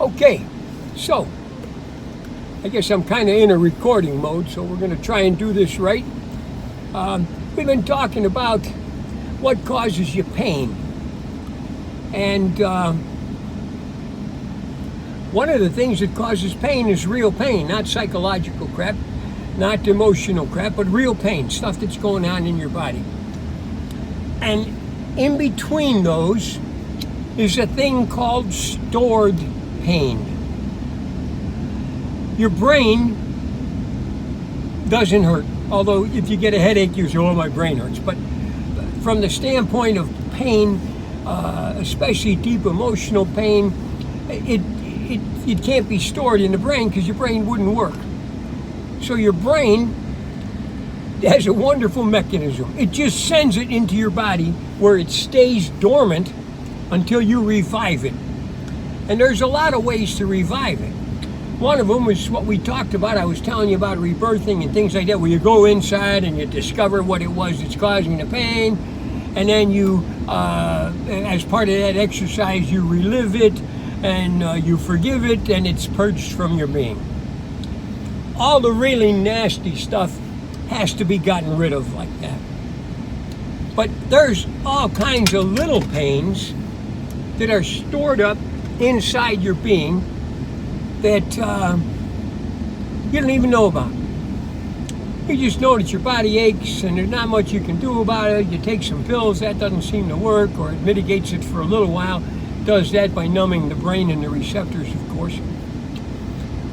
Okay, so I guess I'm kind of in a recording mode, so we're going to try and do this right. We've been talking about what causes you pain. And one of the things that causes pain is real pain, not psychological crap, not emotional crap, but real pain, stuff that's going on in your body. And in between those is a thing called stored pain. Your brain doesn't hurt, although if you get a headache, you say, oh, my brain hurts. But from the standpoint of pain, especially deep emotional pain, it can't be stored in the brain because your brain wouldn't work. So your brain has a wonderful mechanism. It just sends it into your body where it stays dormant until you revive it. And there's a lot of ways to revive it. One of them is what we talked about. I was telling you about rebirthing and things like that, where you go inside and you discover what it was that's causing the pain, and then you, as part of that exercise, you relive it, and you forgive it, and it's purged from your being. All the really nasty stuff has to be gotten rid of like that. But there's all kinds of little pains that are stored up inside your being that you don't even know about. You just know that your body aches and there's not much you can do about it. You take some pills, that doesn't seem to work, or it mitigates it for a little while. It does that by numbing the brain and the receptors, of course.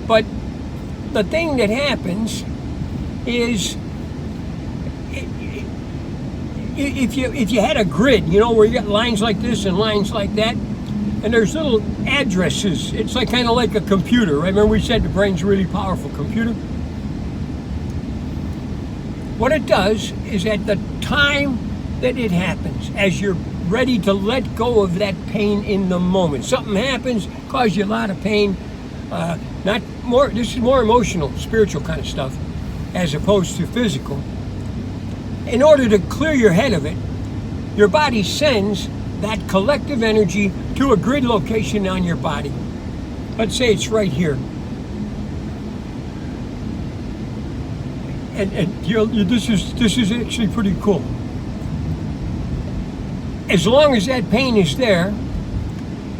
But the thing that happens is if you had a grid, you know, where you got lines like this and lines like that, and there's little addresses. It's like kind of like a computer, right? Remember we said the brain's a really powerful computer? What it does is at the time that it happens, as you're ready to let go of that pain in the moment, something happens, causes you a lot of pain. This is more emotional, spiritual kind of stuff, as opposed to physical. In order to clear your head of it, your body sends that collective energy to a grid location on your body. Let's say it's right here. And this is actually pretty cool. As long as that pain is there,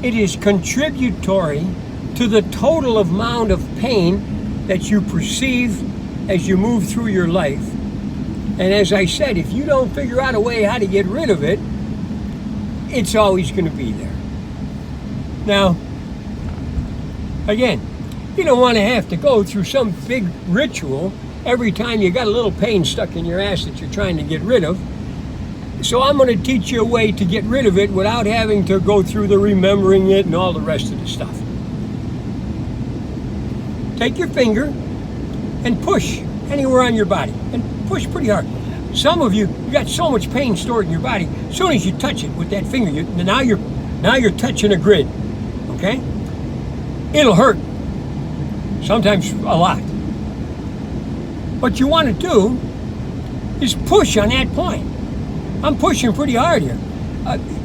it is contributory to the total amount of pain that you perceive as you move through your life. And as I said, if you don't figure out a way how to get rid of it, it's always going to be there. Now, again, you don't want to have to go through some big ritual every time you got a little pain stuck in your ass that you're trying to get rid of. So I'm going to teach you a way to get rid of it without having to go through the remembering it and all the rest of the stuff. Take your finger and push anywhere on your body, and push pretty hard. Some of you got so much pain stored in your body. As soon as you touch it with that finger, now you're touching a grid. Okay? It'll hurt. Sometimes a lot. What you want to do is push on that point. I'm pushing pretty hard here.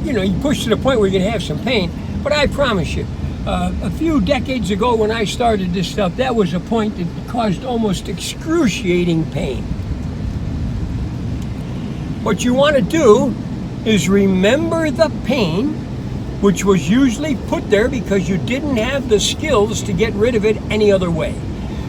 You push to the point where you're going to have some pain, but I promise you, a few decades ago when I started this stuff, that was a point that caused almost excruciating pain. What you want to do is remember the pain, which was usually put there because you didn't have the skills to get rid of it any other way.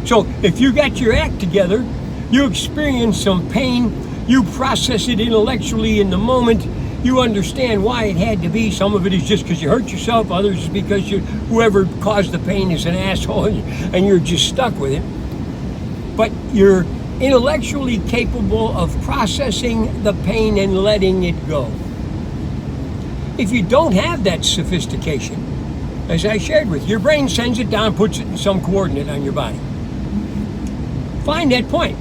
So if you got your act together, you experience some pain, you process it intellectually in the moment, you understand why it had to be. Some of it is just because you hurt yourself, others is because whoever caused the pain is an asshole and you're just stuck with it. But you're intellectually capable of processing the pain and letting it go. If you don't have that sophistication, as I shared with you, your brain sends it down, puts it in some coordinate on your body. Find that point,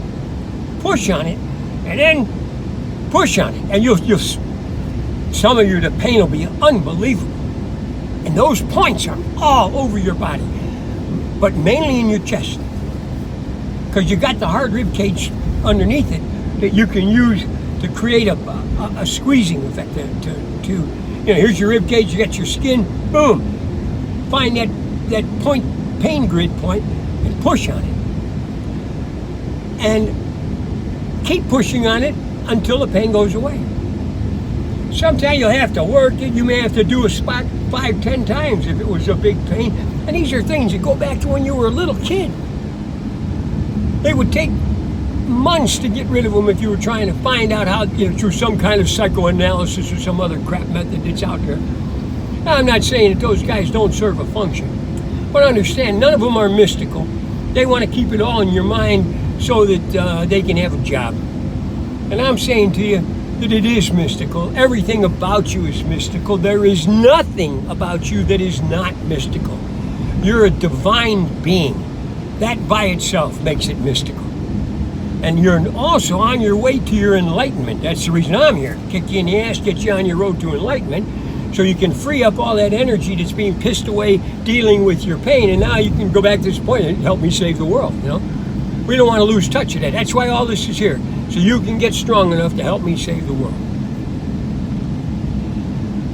push on it, and then push on it, and you'll some of you, the pain will be unbelievable. And those points are all over your body, but mainly in your chest, because you got the hard rib cage underneath it that you can use to create a squeezing effect. Here's your rib cage, you got your skin, boom. Find that point, pain grid point, and push on it. And keep pushing on it until the pain goes away. Sometimes you'll have to work it. You may have to do a spot 5-10 times if it was a big pain. And these are things that go back to when you were a little kid. They would take months to get rid of them if you were trying to find out how, through some kind of psychoanalysis or some other crap method that's out there. Now, I'm not saying that those guys don't serve a function, but understand, none of them are mystical. They want to keep it all in your mind so that they can have a job. And I'm saying to you that it is mystical. Everything about you is mystical. There is nothing about you that is not mystical. You're a divine being. That by itself makes it mystical. And you're also on your way to your enlightenment. That's the reason I'm here. Kick you in the ass, get you on your road to enlightenment, so you can free up all that energy that's being pissed away dealing with your pain, and now you can go back to this point and help me save the world, We don't want to lose touch of that. That's why all this is here, so you can get strong enough to help me save the world.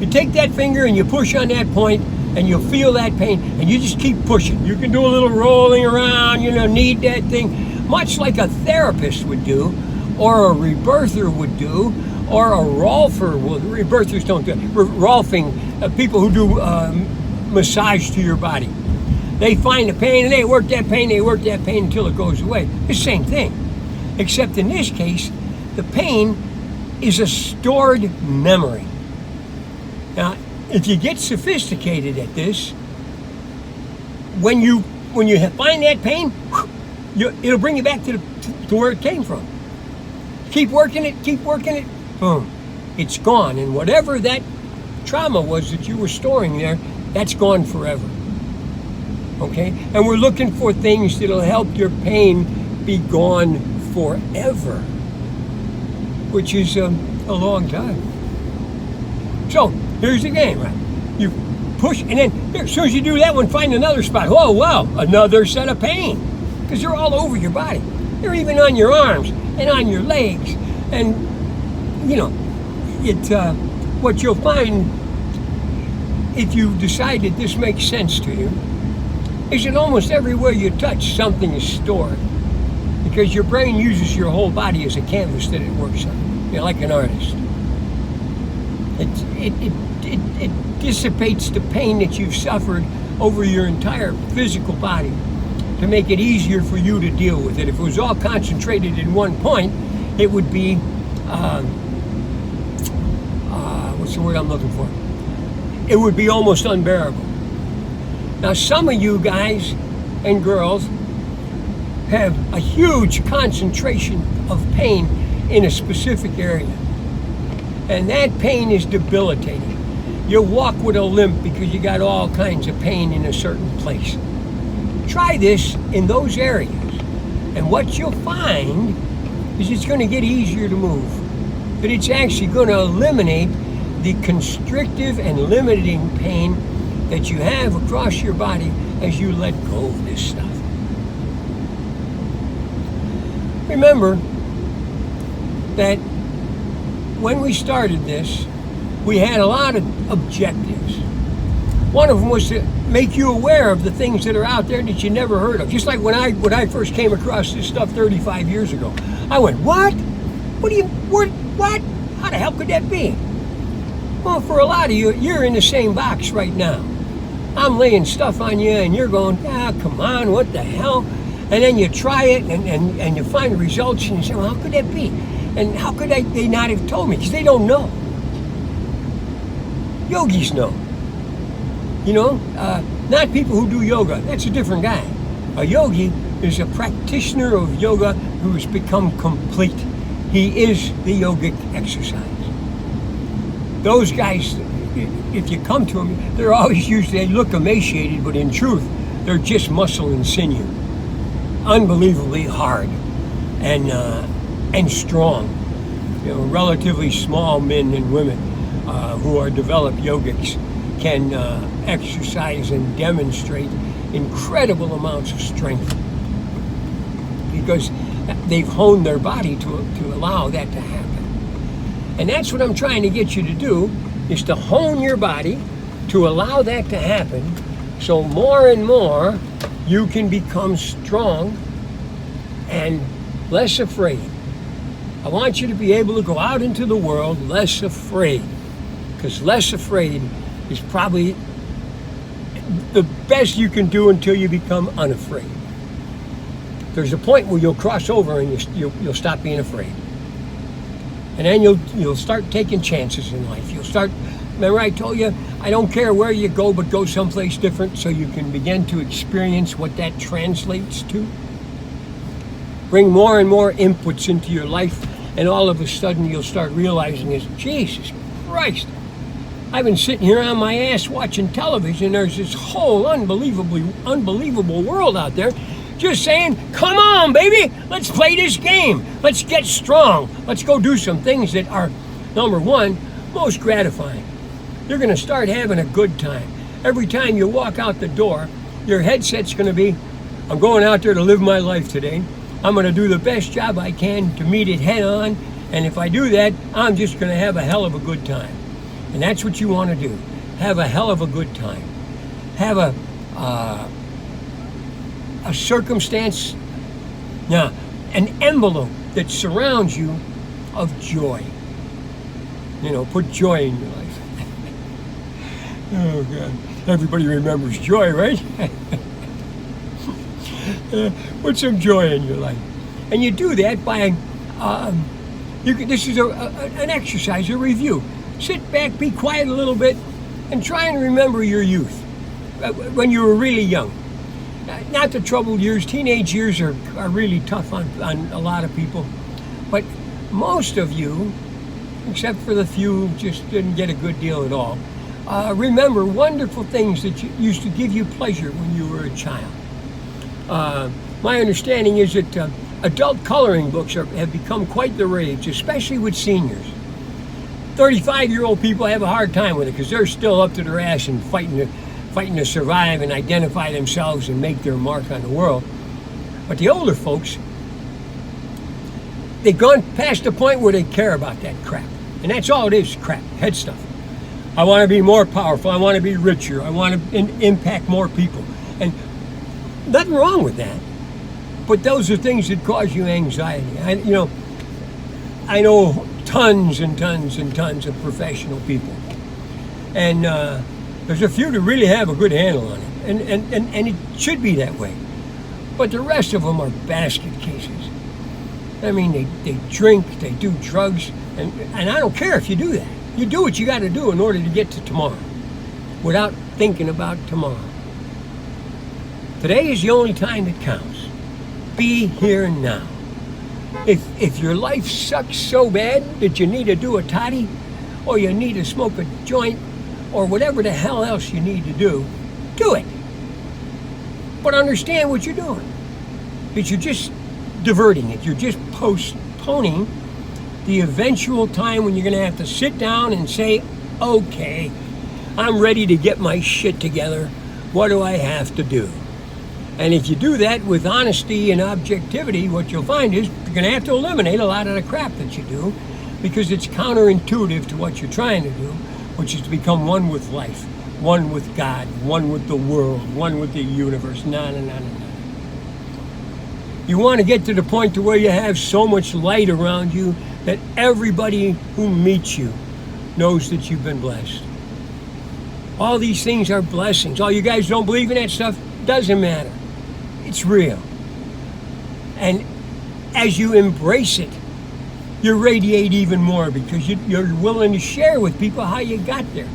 You take that finger and you push on that point, and you'll feel that pain, and you just keep pushing. You can do a little rolling around, knead that thing, much like a therapist would do, or a rebirther would do, or a rolfer would. Rebirthers don't do it. Rolfing, people who do massage to your body. They find the pain and they work that pain until it goes away. It's the same thing. Except in this case, the pain is a stored memory. Now, if you get sophisticated at this, when you find that pain, it'll bring you back to where it came from. Keep working it, boom, it's gone. And whatever that trauma was that you were storing there, that's gone forever. Okay? And we're looking for things that'll help your pain be gone forever, which is a long time. So, here's the game, right? You push, and then as soon as you do that one, find another spot. Whoa, wow, another set of pain. Because they're all over your body. They're even on your arms and on your legs. And, what you'll find if you decide that this makes sense to you is that almost everywhere you touch, something is stored. Because your brain uses your whole body as a canvas that it works on. Like an artist. It dissipates the pain that you've suffered over your entire physical body to make it easier for you to deal with it. If it was all concentrated in one point, it would be, what's the word I'm looking for? It would be almost unbearable. Now, some of you guys and girls have a huge concentration of pain in a specific area. And that pain is debilitating. You'll walk with a limp because you got all kinds of pain in a certain place. Try this in those areas, and what you'll find is it's going to get easier to move. But it's actually going to eliminate the constrictive and limiting pain that you have across your body as you let go of this stuff. Remember that when we started this, we had a lot of objectives. One of them was to make you aware of the things that are out there that you never heard of. Just like when I first came across this stuff 35 years ago. I went, what? What? How the hell could that be? Well, for a lot of you, you're in the same box right now. I'm laying stuff on you and you're going, come on, what the hell? And then you try it and you find the results and you say, well, how could that be? And how could they not have told me? Because they don't know. Yogis know. Not people who do yoga. That's a different guy. A yogi is a practitioner of yoga who has become complete. He is the yogic exercise. Those guys, if you come to them, they're always usually, they look emaciated, but in truth, they're just muscle and sinew. Unbelievably hard and strong. Relatively small men and women who are developed yogics can exercise and demonstrate incredible amounts of strength because they've honed their body to allow that to happen. And that's what I'm trying to get you to do, is to hone your body to allow that to happen So more and more, you can become strong and less afraid. I want you to be able to go out into the world less afraid, because less afraid is probably the best you can do until you become unafraid. There's a point where you'll cross over and you'll stop being afraid, and then you'll start taking chances in life. You'll start. Remember, I told you, I don't care where you go, but go someplace different so you can begin to experience what that translates to. Bring more and more inputs into your life, and all of a sudden you'll start realizing is, Jesus Christ, I've been sitting here on my ass watching television. There's this whole unbelievable world out there just saying, come on, baby, let's play this game. Let's get strong. Let's go do some things that are, number one, most gratifying. You're going to start having a good time. Every time you walk out the door, your headset's going to be, I'm going out there to live my life today. I'm going to do the best job I can to meet it head on. And if I do that, I'm just going to have a hell of a good time. And that's what you want to do. Have a hell of a good time. Have a circumstance, an envelope that surrounds you of joy. Put joy in your life. Oh, God. Everybody remembers joy, right? Put some joy in your life. And you do that by, this is an exercise, a review. Sit back, be quiet a little bit, and try and remember your youth, when you were really young. Not the troubled years. Teenage years are really tough on a lot of people. But most of you, except for the few who just didn't get a good deal at all, remember wonderful things that used to give you pleasure when you were a child. My understanding is that adult coloring books have become quite the rage, especially with seniors. 35-year-old people have a hard time with it because they're still up to their ass and fighting to survive and identify themselves and make their mark on the world. But the older folks, they've gone past the point where they care about that crap. And that's all it is, crap, head stuff. I want to be more powerful. I want to be richer. I want to impact more people. And nothing wrong with that. But those are things that cause you anxiety. I know tons and tons and tons of professional people. And there's a few that really have a good handle on it. And it should be that way. But the rest of them are basket cases. I mean, they drink, they do drugs, and I don't care if you do that. You do what you got to do in order to get to tomorrow without thinking about tomorrow. Today is the only time that counts. Be here and now. If your life sucks so bad that you need to do a toddy, or you need to smoke a joint, or whatever the hell else you need to do it. But understand what you're doing. Because you're just diverting it. You're just postponing the eventual time when you're going to have to sit down and say, okay, I'm ready to get my shit together. What do I have to do? And if you do that with honesty and objectivity, what you'll find is you're going to have to eliminate a lot of the crap that you do, because it's counterintuitive to what you're trying to do, which is to become one with life, one with God, one with the world, one with the universe. No. You want to get to the point to where you have so much light around you that everybody who meets you knows that you've been blessed. All these things are blessings. All you guys don't believe in that stuff, doesn't matter. It's real. And as you embrace it, you radiate even more because you're willing to share with people how you got there.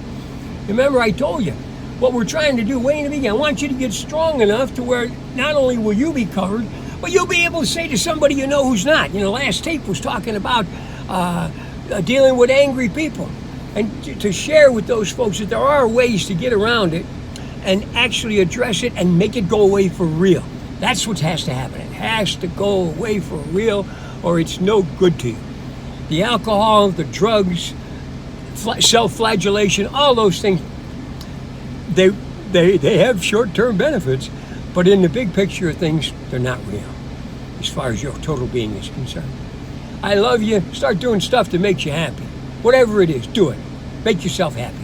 Remember, I told you, what we're trying to do way in the beginning, I want you to get strong enough to where not only will you be covered, but you'll be able to say to somebody you know who's not. Last tape was talking about dealing with angry people. And to share with those folks that there are ways to get around it and actually address it and make it go away for real. That's what has to happen. It has to go away for real, or it's no good to you. The alcohol, the drugs, self-flagellation, all those things, they have short-term benefits, but in the big picture of things, they're not real as far as your total being is concerned. I love you. Start doing stuff that makes you happy. Whatever it is, do it. Make yourself happy.